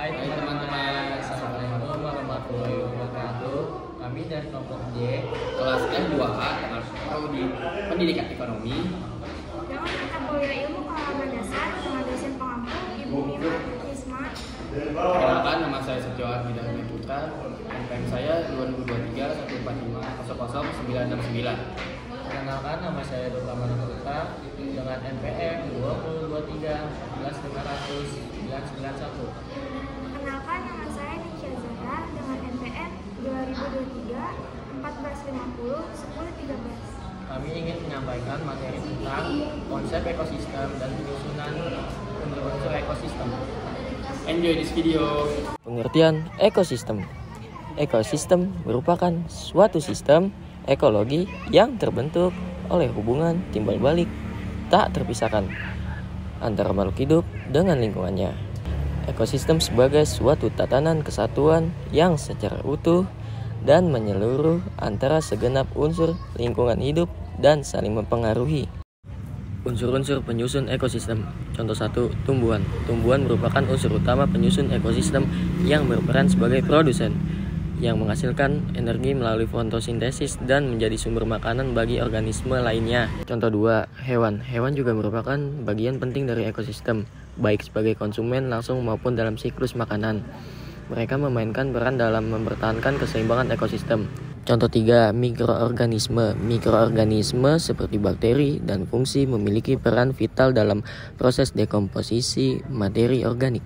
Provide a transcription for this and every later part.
Hai teman-teman, Assalamualaikum warahmatullahi wabarakatuh. Kami dari kelompok J, kelas F2A, Prodi Pendidikan Ekonomi. Dengan mata kuliah ilmu pengalaman dasar dengan dosen pengampu Ibu Mila Risma. Perkenalkan, nama saya Setio Ardidah Putra. NPM saya 2023 145 00969. Perkenalkan, nama saya Dr. Manik Putra dengan NPM 2023 11500 991. Kenalkan, nama saya Nisha Zara dengan NPM 2023 1450 1013. Kami ingin menyampaikan materi tentang konsep ekosistem dan penyusunan unsur ekosistem. Enjoy this video. Pengertian ekosistem. Ekosistem merupakan suatu sistem ekologi yang terbentuk oleh hubungan timbal balik tak terpisahkan antara makhluk hidup dengan lingkungannya. Ekosistem sebagai suatu tatanan kesatuan yang secara utuh dan menyeluruh antara segenap unsur lingkungan hidup dan saling mempengaruhi. Unsur-unsur penyusun ekosistem. Contoh 1, tumbuhan. Tumbuhan merupakan unsur utama penyusun ekosistem yang berperan sebagai produsen yang menghasilkan energi melalui fotosintesis dan menjadi sumber makanan bagi organisme lainnya. Contoh 2, hewan. Hewan juga merupakan bagian penting dari ekosistem, baik sebagai konsumen langsung maupun dalam siklus makanan. Mereka memainkan peran dalam mempertahankan keseimbangan ekosistem. Contoh 3, mikroorganisme. Mikroorganisme seperti bakteri dan fungsi memiliki peran vital dalam proses dekomposisi materi organik,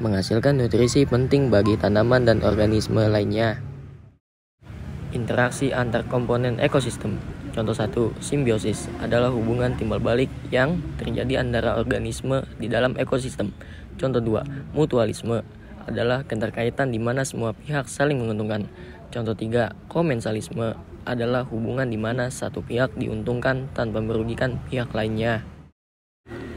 menghasilkan nutrisi penting bagi tanaman dan organisme lainnya. Interaksi antar komponen ekosistem. Contoh 1, simbiosis adalah hubungan timbal balik yang terjadi antara organisme di dalam ekosistem. Contoh 2, mutualisme adalah keterkaitan di mana semua pihak saling menguntungkan. Contoh 3, komensalisme adalah hubungan di mana satu pihak diuntungkan tanpa merugikan pihak lainnya.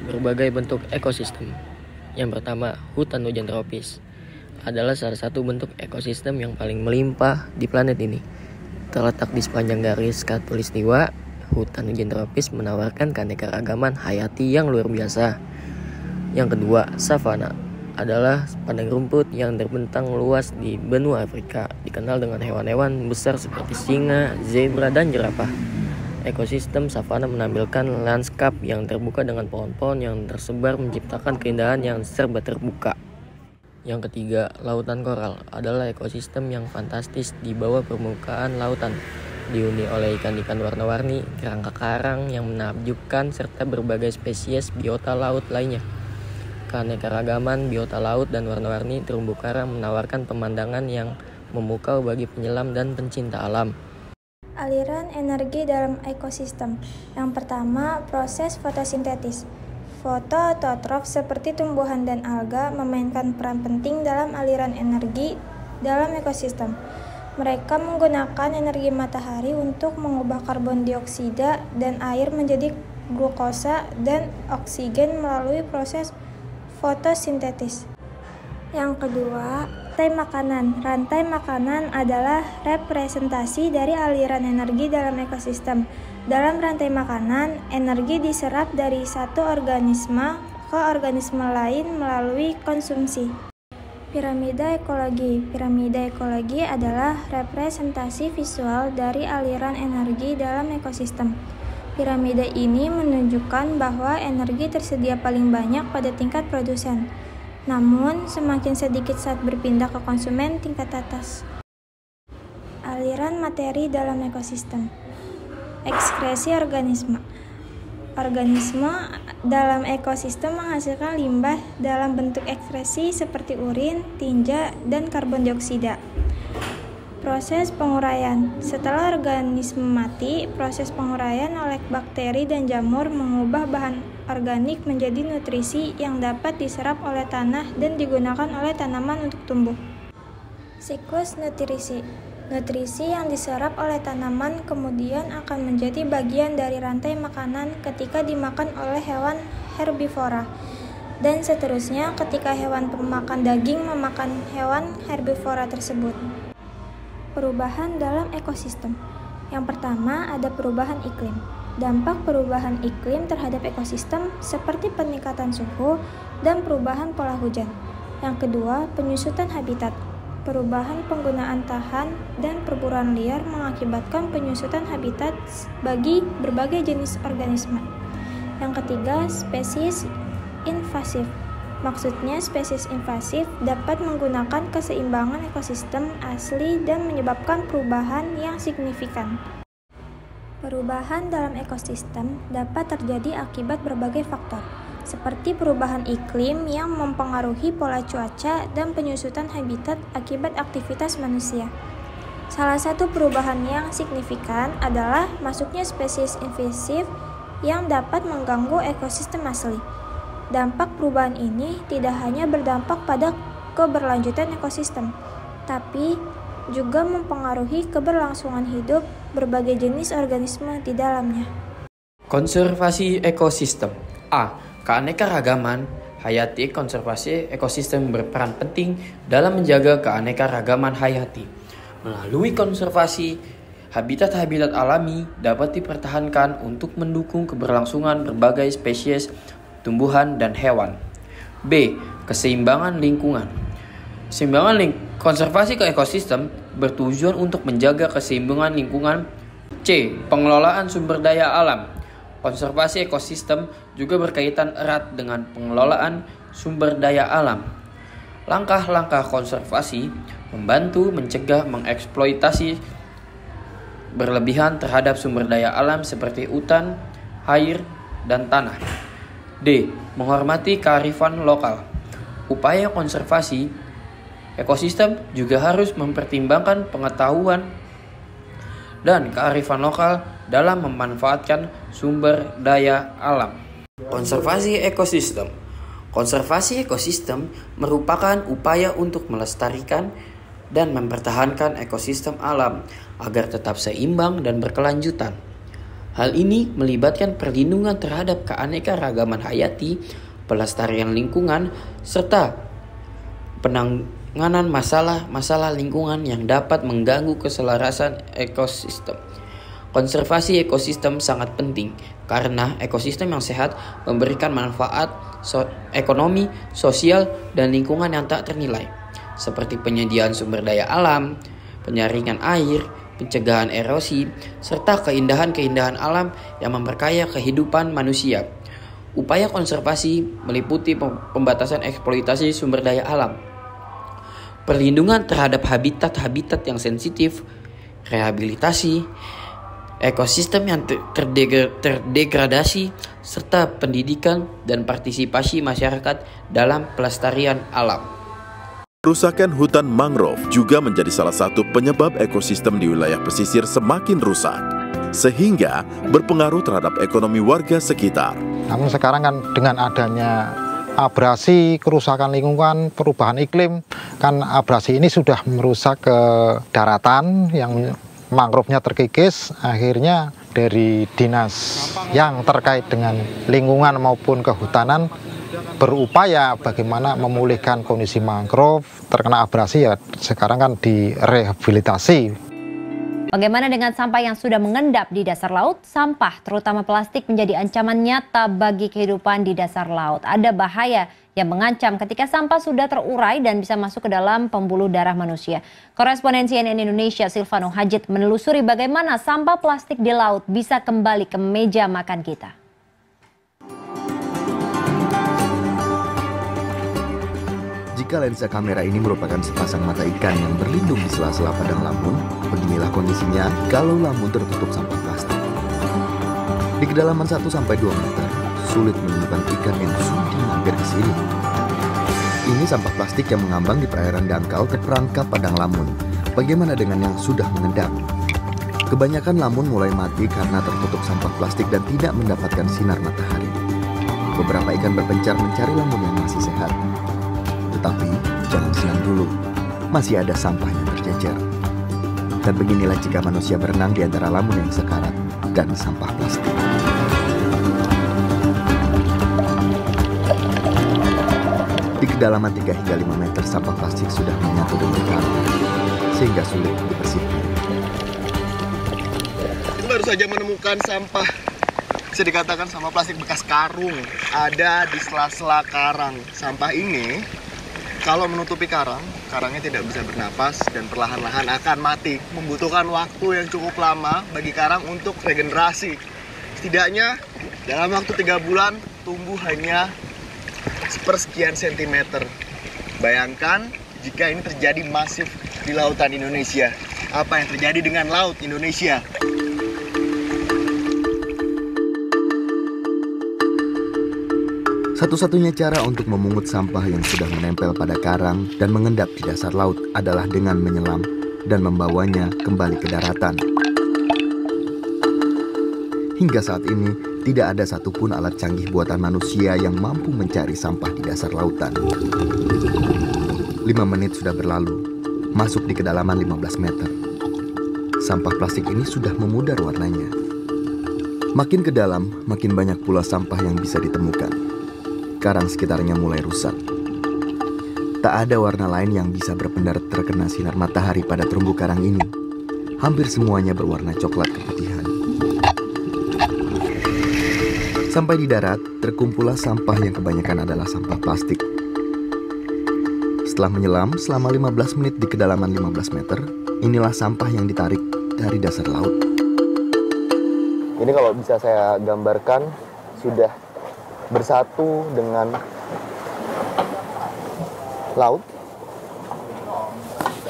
Berbagai bentuk ekosistem. Yang pertama, hutan hujan tropis adalah salah satu bentuk ekosistem yang paling melimpah di planet ini. Terletak di sepanjang garis khatulistiwa, hutan hujan tropis menawarkan keanekaragaman hayati yang luar biasa. Yang kedua, savana adalah padang rumput yang terbentang luas di benua Afrika, dikenal dengan hewan-hewan besar seperti singa, zebra, dan jerapah. Ekosistem savana menampilkan lanskap yang terbuka dengan pohon-pohon yang tersebar menciptakan keindahan yang serba terbuka. Yang ketiga, lautan koral adalah ekosistem yang fantastis di bawah permukaan lautan, dihuni oleh ikan-ikan warna-warni, kerangka karang yang menakjubkan, serta berbagai spesies biota laut lainnya. Keanekaragaman biota laut dan warna-warni terumbu karang menawarkan pemandangan yang memukau bagi penyelam dan pencinta alam. Aliran energi dalam ekosistem. Yang pertama, proses fotosintetis. Fotoautotrof seperti tumbuhan dan alga memainkan peran penting dalam aliran energi dalam ekosistem. Mereka menggunakan energi matahari untuk mengubah karbon dioksida dan air menjadi glukosa dan oksigen melalui proses fotosintetis. Yang kedua, rantai makanan. Rantai makanan adalah representasi dari aliran energi dalam ekosistem. Dalam rantai makanan, energi diserap dari satu organisme ke organisme lain melalui konsumsi. Piramida ekologi. Piramida ekologi adalah representasi visual dari aliran energi dalam ekosistem. Piramida ini menunjukkan bahwa energi tersedia paling banyak pada tingkat produsen, namun semakin sedikit saat berpindah ke konsumen tingkat atas. Aliran materi dalam ekosistem. Ekskresi organisme. Organisme dalam ekosistem menghasilkan limbah dalam bentuk ekskresi seperti urin, tinja, dan karbon dioksida. Proses penguraian. Setelah organisme mati, proses penguraian oleh bakteri dan jamur mengubah bahan organik menjadi nutrisi yang dapat diserap oleh tanah dan digunakan oleh tanaman untuk tumbuh. Siklus nutrisi. Nutrisi yang diserap oleh tanaman kemudian akan menjadi bagian dari rantai makanan ketika dimakan oleh hewan herbivora, dan seterusnya ketika hewan pemakan daging memakan hewan herbivora tersebut. Perubahan dalam ekosistem. Yang pertama, ada perubahan iklim. Dampak perubahan iklim terhadap ekosistem seperti peningkatan suhu dan perubahan pola hujan. Yang kedua, penyusutan habitat. Perubahan penggunaan lahan dan perburuan liar mengakibatkan penyusutan habitat bagi berbagai jenis organisme. Yang ketiga, spesies invasif. Maksudnya, spesies invasif dapat menggunakan keseimbangan ekosistem asli dan menyebabkan perubahan yang signifikan. Perubahan dalam ekosistem dapat terjadi akibat berbagai faktor, seperti perubahan iklim yang mempengaruhi pola cuaca dan penyusutan habitat akibat aktivitas manusia. Salah satu perubahan yang signifikan adalah masuknya spesies invasif yang dapat mengganggu ekosistem asli. Dampak perubahan ini tidak hanya berdampak pada keberlanjutan ekosistem, tapi juga mempengaruhi keberlangsungan hidup berbagai jenis organisme di dalamnya. Konservasi ekosistem. A. Keanekaragaman hayati. Konservasi ekosistem berperan penting dalam menjaga keanekaragaman hayati. Melalui konservasi, habitat-habitat alami dapat dipertahankan untuk mendukung keberlangsungan berbagai spesies tumbuhan dan hewan. B. Keseimbangan lingkungan. Konservasi ekosistem bertujuan untuk menjaga keseimbangan lingkungan. C. Pengelolaan sumber daya alam. Konservasi ekosistem juga berkaitan erat dengan pengelolaan sumber daya alam. Langkah-langkah konservasi membantu mencegah mengeksploitasi berlebihan terhadap sumber daya alam seperti hutan, air, dan tanah. D. Menghormati kearifan lokal. Upaya konservasi ekosistem juga harus mempertimbangkan pengetahuan dan kearifan lokal dalam memanfaatkan sumber daya alam. Konservasi ekosistem. Konservasi ekosistem merupakan upaya untuk melestarikan dan mempertahankan ekosistem alam agar tetap seimbang dan berkelanjutan. Hal ini melibatkan perlindungan terhadap keanekaragaman hayati, pelestarian lingkungan, serta penanganan masalah-masalah lingkungan yang dapat mengganggu keselarasan ekosistem. Konservasi ekosistem sangat penting karena ekosistem yang sehat memberikan manfaat ekonomi, sosial, dan lingkungan yang tak ternilai, seperti penyediaan sumber daya alam, penyaringan air, pencegahan erosi, serta keindahan-keindahan alam yang memperkaya kehidupan manusia. Upaya konservasi meliputi pembatasan eksploitasi sumber daya alam, perlindungan terhadap habitat-habitat yang sensitif, rehabilitasi ekosistem yang terdegradasi, serta pendidikan dan partisipasi masyarakat dalam pelestarian alam. Kerusakan hutan mangrove juga menjadi salah satu penyebab ekosistem di wilayah pesisir semakin rusak, sehingga berpengaruh terhadap ekonomi warga sekitar. Namun sekarang kan dengan adanya abrasi, kerusakan lingkungan, perubahan iklim, kan abrasi ini sudah merusak ke daratan yang mangrove-nya terkikis. Akhirnya dari dinas yang terkait dengan lingkungan maupun kehutanan berupaya bagaimana memulihkan kondisi mangrove terkena abrasi, ya sekarang kan direhabilitasi. Bagaimana dengan sampah yang sudah mengendap di dasar laut? Sampah, terutama plastik, menjadi ancaman nyata bagi kehidupan di dasar laut. Ada bahaya yang mengancam ketika sampah sudah terurai dan bisa masuk ke dalam pembuluh darah manusia. Koresponden CNN Indonesia Silvano Hajid menelusuri bagaimana sampah plastik di laut bisa kembali ke meja makan kita. Jika lensa kamera ini merupakan sepasang mata ikan yang berlindung di sela-sela padang lamun, beginilah kondisinya kalau lamun tertutup sampah plastik. Di kedalaman 1-2 meter, sulit menemukan ikan yang sudi mampir ke sini. Ini sampah plastik yang mengambang di perairan dangkal terperangkap padang lamun. Bagaimana dengan yang sudah mengendap? Kebanyakan lamun mulai mati karena tertutup sampah plastik dan tidak mendapatkan sinar matahari. Beberapa ikan berpencar mencari lamun yang masih sehat. Tetapi jangan senang dulu, masih ada sampah yang tercecer. Dan beginilah jika manusia berenang di antara lamun yang sekarat dan sampah plastik. Di kedalaman 3 hingga 5 meter, sampah plastik sudah menyatu dengan karang, sehingga sulit dibersihkan. Baru saja menemukan sampah, bisa dikatakan sampah plastik bekas karung, ada di sela-sela karang. Sampah ini Kalau menutupi karangnya tidak bisa bernapas dan perlahan-lahan akan mati. Membutuhkan waktu yang cukup lama bagi karang untuk regenerasi. Setidaknya dalam waktu 3 bulan tumbuh hanya sepersekian sentimeter. Bayangkan jika ini terjadi masif di lautan Indonesia. Apa yang terjadi dengan laut Indonesia? Satu-satunya cara untuk memungut sampah yang sudah menempel pada karang dan mengendap di dasar laut adalah dengan menyelam dan membawanya kembali ke daratan. Hingga saat ini, tidak ada satupun alat canggih buatan manusia yang mampu mencari sampah di dasar lautan. 5 menit sudah berlalu, masuk di kedalaman 15 meter. Sampah plastik ini sudah memudar warnanya. Makin ke dalam, makin banyak pula sampah yang bisa ditemukan. Karang sekitarnya mulai rusak. Tak ada warna lain yang bisa berpendar terkena sinar matahari pada terumbu karang ini. Hampir semuanya berwarna coklat keputihan. Sampai di darat, terkumpullah sampah yang kebanyakan adalah sampah plastik. Setelah menyelam selama 15 menit di kedalaman 15 meter, inilah sampah yang ditarik dari dasar laut. Ini kalau bisa saya gambarkan, sudah bersatu dengan laut.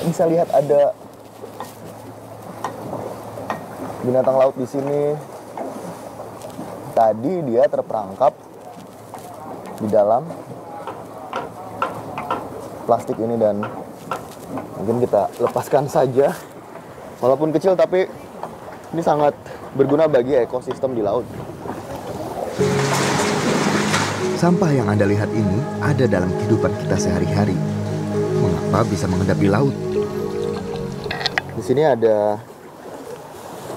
Bisa lihat ada binatang laut di sini. Tadi dia terperangkap di dalam plastik ini dan mungkin kita lepaskan saja. Walaupun kecil tapi ini sangat berguna bagi ekosistem di laut. Sampah yang Anda lihat ini ada dalam kehidupan kita sehari-hari. Mengapa bisa mengendap di laut? Di sini ada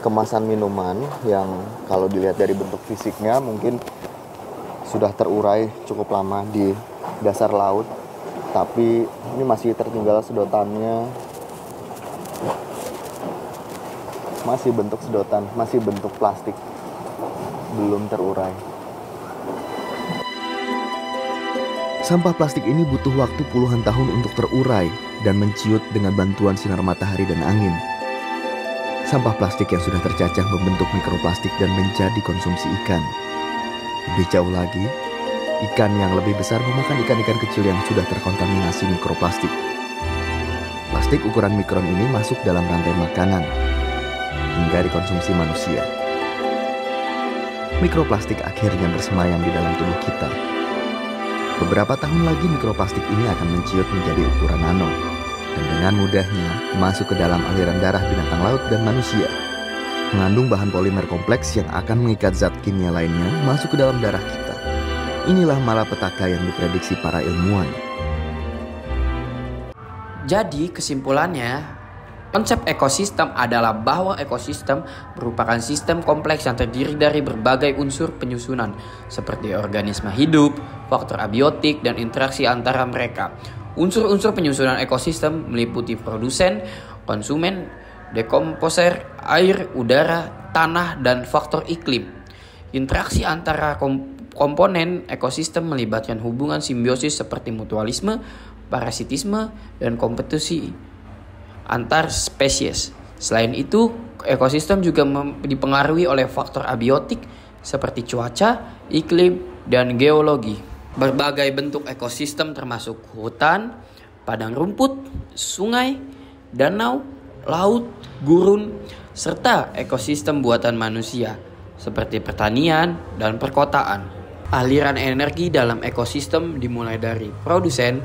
kemasan minuman yang kalau dilihat dari bentuk fisiknya mungkin sudah terurai cukup lama di dasar laut. Tapi ini masih tertinggal sedotannya. Masih bentuk sedotan, masih bentuk plastik. Belum terurai. Sampah plastik ini butuh waktu puluhan tahun untuk terurai dan menciut dengan bantuan sinar matahari dan angin. Sampah plastik yang sudah tercacah membentuk mikroplastik dan menjadi konsumsi ikan. Lebih jauh lagi, ikan yang lebih besar memakan ikan-ikan kecil yang sudah terkontaminasi mikroplastik. Plastik ukuran mikron ini masuk dalam rantai makanan hingga dikonsumsi manusia. Mikroplastik akhirnya bersemayam di dalam tubuh kita. Beberapa tahun lagi mikroplastik ini akan menciut menjadi ukuran nano dan dengan mudahnya masuk ke dalam aliran darah binatang laut dan manusia. Mengandung bahan polimer kompleks yang akan mengikat zat kimia lainnya masuk ke dalam darah kita. Inilah malapetaka yang diprediksi para ilmuwan. Jadi kesimpulannya, konsep ekosistem adalah bahwa ekosistem merupakan sistem kompleks yang terdiri dari berbagai unsur penyusunan seperti organisme hidup, faktor abiotik, dan interaksi antara mereka. Unsur-unsur penyusunan ekosistem meliputi produsen, konsumen, dekomposer, air, udara, tanah, dan faktor iklim. Interaksi antara komponen ekosistem melibatkan hubungan simbiosis seperti mutualisme, parasitisme, dan kompetisi antar spesies. Selain itu, ekosistem juga dipengaruhi oleh faktor abiotik seperti cuaca, iklim, dan geologi. Berbagai bentuk ekosistem termasuk hutan, padang rumput, sungai, danau, laut, gurun, serta ekosistem buatan manusia seperti pertanian dan perkotaan. Aliran energi dalam ekosistem dimulai dari produsen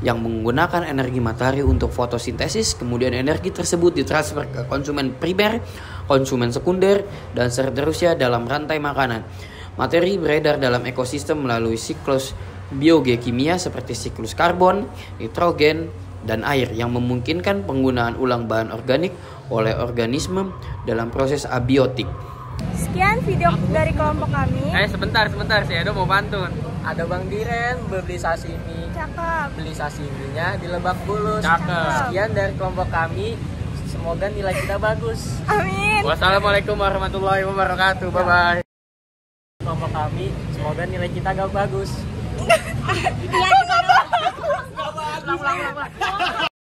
yang menggunakan energi matahari untuk fotosintesis, kemudian energi tersebut ditransfer ke konsumen primer, konsumen sekunder, dan seterusnya dalam rantai makanan. Materi beredar dalam ekosistem melalui siklus biogeokimia seperti siklus karbon, nitrogen, dan air yang memungkinkan penggunaan ulang bahan organik oleh organisme dalam proses abiotik. Sekian video dari kelompok kami. Sebentar si Edo mau pantun. Ada Bang Diren beli sashimi. Cakep. Beli sashiminya di Lebak Bulus. Cakep. Sekian dari kelompok kami. Semoga nilai kita bagus. Amin. Wassalamualaikum warahmatullahi wabarakatuh. Bye bye. Kelompok kami, semoga nilai kita gak bagus. pulang.